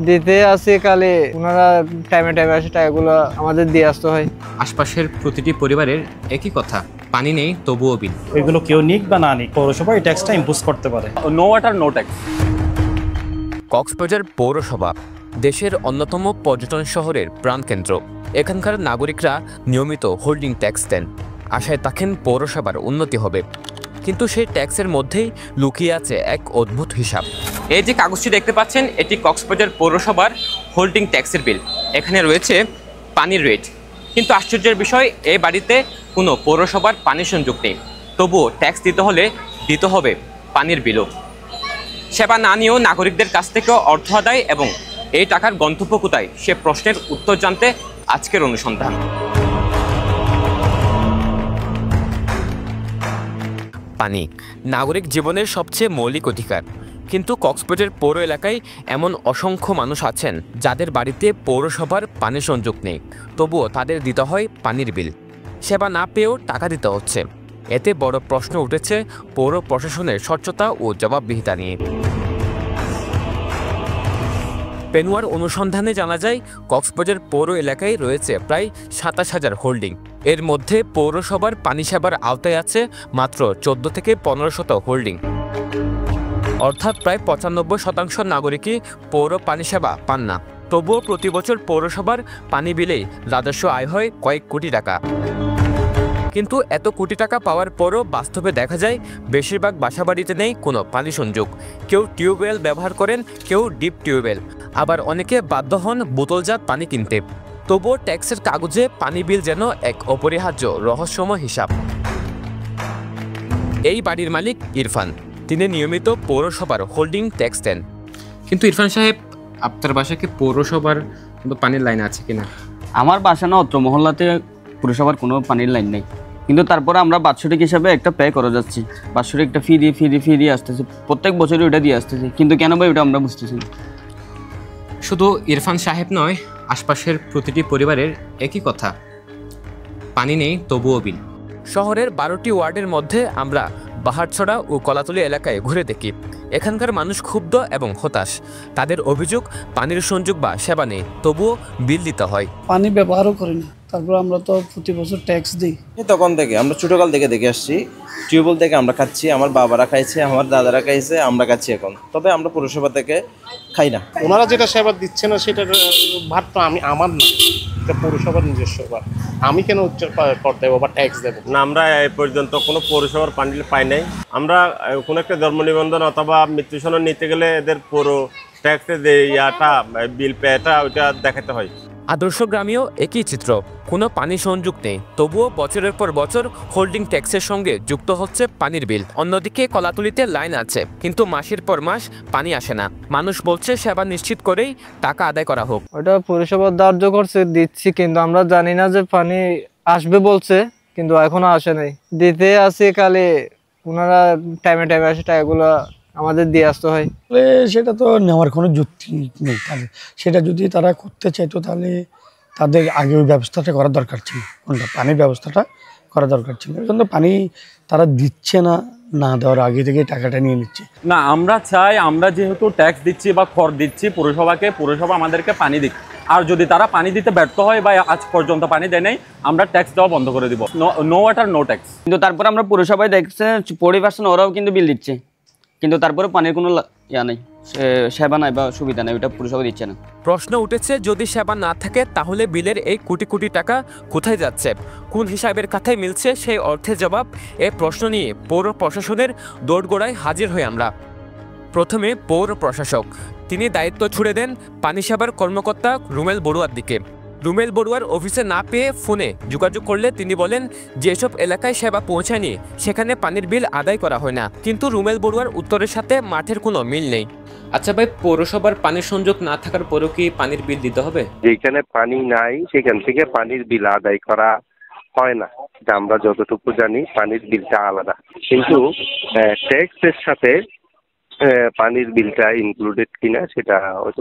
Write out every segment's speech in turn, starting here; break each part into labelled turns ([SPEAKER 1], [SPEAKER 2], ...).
[SPEAKER 1] দিতে আসি কালে ওনারা টাইমে টাইমে আসে টাকাগুলো আমাদের দিয়ে আসতে হয়।
[SPEAKER 2] আশপাশের প্রতিটি পরিবারের একই কথা, পানি নেই তবুও বিল।
[SPEAKER 3] এগুলো কেউ নিক বা না নিক, পৌরসভা এই ট্যাক্সটা ইম্পোজ করতে পারে।
[SPEAKER 4] No water no tax.
[SPEAKER 2] Cox's Bazar পৌরসভা দেশের অন্যতম পর্যটন শহরের প্রাণকেন্দ্র। এখানকার নাগরিকরা নিয়মিত হোল্ডিং ট্যাক্স দেন, আশায় থাকেন পৌরসভার উন্নতি হবে। কিন্তু সেই ট্যাক্সের মধ্যেই লুকিয়ে আছে এক অদ্ভুত হিসাব। এই যে কাগজটি দেখতে পাচ্ছেন, এটি কক্সবাজার পৌরসভার হোল্ডিং ট্যাক্সের বিল। এখানে রয়েছে পানির রেট, কিন্তু আশ্চর্যের বিষয় এই বাড়িতে কোনো পৌরসভার পানির সংযোগ নেই, তবুও ট্যাক্স দিতে হলে দিতে হবে পানির বিলও। সেবা না নিয়েও নাগরিকদের কাছ থেকে অর্থ আদায় এবং এই টাকার গন্তব্য কোথায় সে প্রশ্নের উত্তর জানতে আজকের অনুসন্ধান। পানি নাগরিক জীবনের সবচেয়ে মৌলিক অধিকার, কিন্তু কক্সবাজার পৌর এলাকায় এমন অসংখ্য মানুষ আছেন যাদের বাড়িতে পৌরসভার পানির সংযোগ নেই, তবুও তাদের দিতে হয় পানির বিল। সেবা না পেয়েও টাকা দিতে হচ্ছে। এতে বড় প্রশ্ন উঠেছে পৌর প্রশাসনের স্বচ্ছতা ও জবাবদিহিতা নিয়ে। পেনুয়ার অনুসন্ধানে জানা যায়, কক্সবাজার পৌর এলাকায় রয়েছে প্রায় ২৭,০০০ হোল্ডিং। এর মধ্যে পৌরসভার পানি সেবার আওতায় আছে মাত্র ১৪ থেকে ১৫শত হোল্ডিং, অর্থাৎ প্রায় ৯৫% নাগরিকই পৌর পানি সেবা পান না। তবুও প্রতি বছর পৌরসভার পানি বিলেই রাজস্ব আয় হয় কয়েক কোটি টাকা। কিন্তু এত কোটি টাকা পাওয়ার পরও বাস্তবে দেখা যায় বেশিরভাগ বাসাবাড়িতে নেই কোনো পানি সংযোগ। কেউ টিউবওয়েল ব্যবহার করেন, কেউ ডিপ টিউবওয়েল, আবার অনেকে বাধ্য হন বোতলজাত পানি কিনতে। তবুও ট্যাক্সের কাগজে পানি বিল যেন এক অপরিহার্য রহস্যময় হিসাব। এই বাড়ির মালিক ইরফান, তিনি নিয়মিত পৌরসভার হোল্ডিং ট্যাক্স দেন। কিন্তু ইরফান সাহেব, আপনার বাসায় কি পৌরসভার পানির লাইন আছে কিনা?
[SPEAKER 5] আমার বাসা না অত্র মহল্লাতে পৌরসভার কোনো পানির লাইন নেই, কিন্তু তারপরে আমরা বাৎসরিক হিসাবে একটা পে করে যাচ্ছি। বাৎসরিক একটা ফি দিয়ে আসতেছি, প্রত্যেক বছরই ওটা দিয়ে আসতেছি, কিন্তু কেন ভাই ওটা আমরা বুঝতেছি না।
[SPEAKER 2] শুধু ইরফান সাহেব নয়, আশপাশের প্রতিটি পরিবারের একই কথা, পানি নেই তবুও বিল। শহরের ১২টি ওয়ার্ডের মধ্যে আমরা বাহারছড়া ও কলাতলী এলাকায় ঘুরে দেখি। এখানকার মানুষ ক্ষুব্ধ এবং হতাশ। তাদের অভিযোগ, পানির সংযোগ বা সেবা নেই, তবুও বিল দিতে হয়।
[SPEAKER 6] পানি ব্যবহারও করি না, তারপর আমরা তো প্রতি বছর ট্যাক্স দিই।
[SPEAKER 7] তখন থেকে আমরা ছোটকাল থেকে দেখে আসছি, টিউবওয়েল থেকে আমরা খাচ্ছি, আমার বাবারা খাইছে, আমার দাদারা খাইছে, আমরা খাচ্ছি এখন। তবে আমরা পৌরসভা থেকে খাই না।
[SPEAKER 3] ওনারা যেটা সেবা দিচ্ছে না সেটার ভার তো আমার না, এটা পৌরসভার নিজস্ব ভার। আমি কেন করতে দেবো বা ট্যাক্স দেবো না? আমরা এই পর্যন্ত কোনো পৌরসভার পানি পাই নাই। আমরা কোনো একটা জন্ম নিবন্ধন অথবা মৃত্যু সনদ নিতে গেলে এদের পৌর ট্যাক্সের যে বিল পেটা ওইটা দেখাতে হয়।
[SPEAKER 2] আদর্শ গ্রামেও একই চিত্র, কোনো পানি সংযোগ নেই, তবুও বছরের পর বছর হোল্ডিং ট্যাক্সের সঙ্গে যুক্ত হচ্ছে পানির বিল। অন্যদিকে কলাতলিতে লাইন আছে, কিন্তু মাসের পর মাস পানি আসে না। মানুষ বলছে সেবা নিশ্চিত করেই টাকা আদায় করা হোক।
[SPEAKER 1] ওটা পৌরসভা ধার্য করছে, দিচ্ছি, কিন্তু আমরা জানি না যে পানি আসবে বলছে, কিন্তু এখনো আসে নাই। দিতে আসি কালে ওনারা টাইমে টাইমে আসে টাকাগুলো আমাদের দিয়ে আসতে হয়।
[SPEAKER 6] সেটা তো নেওয়ার কোনো যুক্তি নেই। তাহলে সেটা যদি তারা করতে চাইতো তাহলে তাদের আগে ওই ব্যবস্থাটা করা দরকার ছিল, কোনটা পানির ব্যবস্থাটা করা দরকার ছিল। কিন্তু পানি তারা দিচ্ছে না, না দেওয়ার আগে থেকে টাকাটা নিয়ে নিচ্ছে।
[SPEAKER 4] না, আমরা চাই, আমরা যেহেতু ট্যাক্স দিচ্ছি বা কর দিচ্ছি পৌরসভাকে, পৌরসভা আমাদেরকে পানি দিক। আর যদি তারা পানি দিতে ব্যর্থ হয় বা আজ পর্যন্ত পানি দেয় নাই, আমরা ট্যাক্স দেওয়া বন্ধ করে দিব। No water no tax.
[SPEAKER 5] কিন্তু তারপরে আমরা পৌরসভায় দেখছে 40% ওরাও কিন্তু বিল দিচ্ছে, কিন্তু তারপরে পানির কোনো নেই, সেবা নাই বা সুবিধা নেই, ওটা পৌরসভা দিচ্ছে না।
[SPEAKER 2] প্রশ্ন উঠেছে, যদি সেবা না থাকে তাহলে বিলের এই কোটি কোটি টাকা কোথায় যাচ্ছে, কোন হিসাবের কথায় মিলছে সেই অর্থের জবাব? এই প্রশ্ন নিয়ে পৌর প্রশাসনের দোরগোড়ায় হাজির হই আমরা। প্রথমে পৌর প্রশাসক, তিনি দায়িত্ব ছুড়ে দেন পানি সেবার কর্মকর্তা রুমেল বড়ুয়ার দিকে। রুমেল বড়ুয়ার অফিসে না পেয়ে ফোনে যোগাযোগ করলে তিনি বলেন, যেসব এলাকায় সেবা পৌঁছায়নি সেখানে পানির বিল আদায় করা হয় না। কিন্তু রুমেল বড়ুয়ার উত্তরের সাথে মাঠের কোনো মিল নেই। আচ্ছা ভাই, পৌরসভার পানির সংযোগ না থাকার পরেও কি পানির বিল দিতে হবে?
[SPEAKER 8] যেখানে পানি নাই সেখান থেকে পানির বিল আদায় করা হয় না। আমরা যতটুকু জানি পানির বিলটা আলাদা, কিন্তু ট্যাক্সের সাথে পানির বিলটা ইনক্লুডেড কিনা সেটা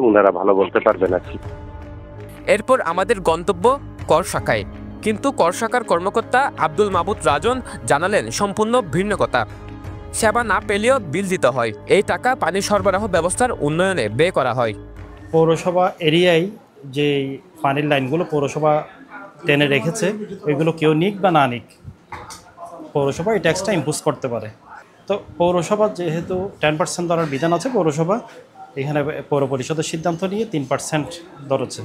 [SPEAKER 8] ওনারা ভালো বলতে পারবে না।
[SPEAKER 2] এরপর আমাদের গন্তব্য কর শাখায়, কিন্তু কর শাখার কর্মকর্তা আব্দুল মাবুদ রাজন জানালেন সম্পূর্ণ ভিন্ন কথা। সেবা না পেলেও বিল দিতে হয়, এই টাকা পানি সরবরাহ ব্যবস্থার উন্নয়নে ব্যয় করা হয়।
[SPEAKER 9] পৌরসভা এরিয়ায় যে পানির লাইনগুলো পৌরসভা টেনে রেখেছে ওইগুলো কেউ নিক বা না নিক, পৌরসভা এই ট্যাক্সটা ইম্পোজ করতে পারে। তো পৌরসভা যেহেতু 10% ধরার বিধান আছে, পৌরসভা এখানে পৌর পরিষদের সিদ্ধান্ত নিয়ে 3% ধরেছে।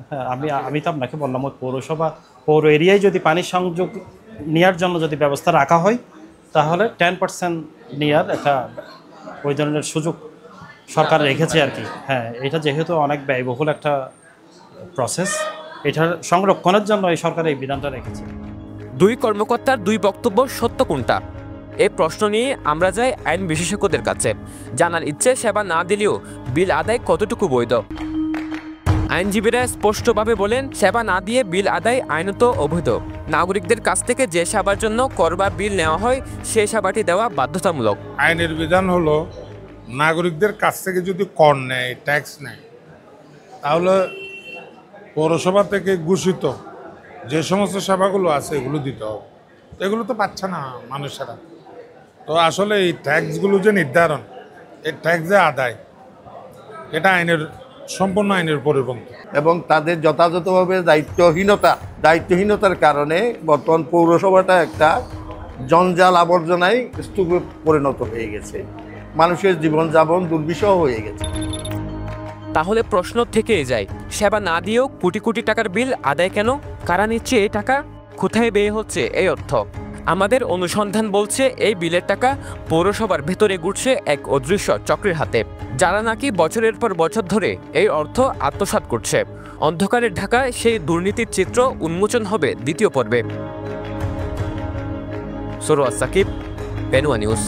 [SPEAKER 9] হ্যাঁ, আমি তো আপনাকে বললাম ওই পৌর এরিয়ায় যদি পানির সংযোগ নেওয়ার জন্য যদি ব্যবস্থা রাখা হয় তাহলে 10% নেওয়ার একটা ওই ধরনের সুযোগ সরকার রেখেছে আর কি। হ্যাঁ, এটা যেহেতু অনেক ব্যয়বহুল একটা প্রসেস, এটার সংরক্ষণের জন্য এই সরকার এই বিধানটা রেখেছে।
[SPEAKER 2] দুই কর্মকর্তার দুই বক্তব্য সত্য কোনটা, এই প্রশ্ন নিয়ে আমরা যাই আইন বিশেষজ্ঞদের কাছে। জানার ইচ্ছে সেবা না দিলেও বিল আদায় কতটুকু বৈধ। আইনজীবীরা স্পষ্টভাবে বলেন, সেবা না দিয়ে বিল আদায় আইনত অবৈধ। নাগরিকদের কাছ থেকে যে সেবার জন্য কর বা বিল নেওয়া হয় সেই সেবাটি দেওয়া বাধ্যতামূলক।
[SPEAKER 10] আইনের বিধান হলো নাগরিকদের কাছ থেকে যদি কর নেয়, ট্যাক্স নেয়, তাহলে পৌরসভা থেকে ঘোষিত যে সমস্ত সেবাগুলো আছে এগুলো দিতে হবে। এগুলো তো পাচ্ছে না মানুষেরা। তো আসলে এই ট্যাক্সগুলো যে নির্ধারণ, এই ট্যাক্স যে আদায়, এটা সম্পূর্ণ আইনের পরিপন্থী
[SPEAKER 11] এবং তাদের যথাযথভাবে দায়িত্বহীনতার কারণে বর্তমান পৌরসভাটা একটা জঞ্জাল আবর্জনায় স্তূপে পরিণত হয়ে গেছে, মানুষের জীবনযাপন দুর্বিষহ হয়ে গেছে।
[SPEAKER 2] তাহলে প্রশ্ন থেকেই যায়, সেবা না দিয়েও কোটি কোটি টাকার বিল আদায় কেন? কারা নিচ্ছে এই টাকা? কোথায় ব্যয় হচ্ছে এই অর্থ? আমাদের অনুসন্ধান বলছে এই বিলের টাকা পৌরসভার ভেতরে ঘুরছে এক অদৃশ্য চক্রের হাতে, যারা নাকি বছরের পর বছর ধরে এই অর্থ আত্মসাৎ করছে। অন্ধকারের ঢাকায় সেই দুর্নীতির চিত্র উন্মোচন হবে দ্বিতীয় পর্বে। সরোয়ার সাকিব, পেনুয়া নিউজ।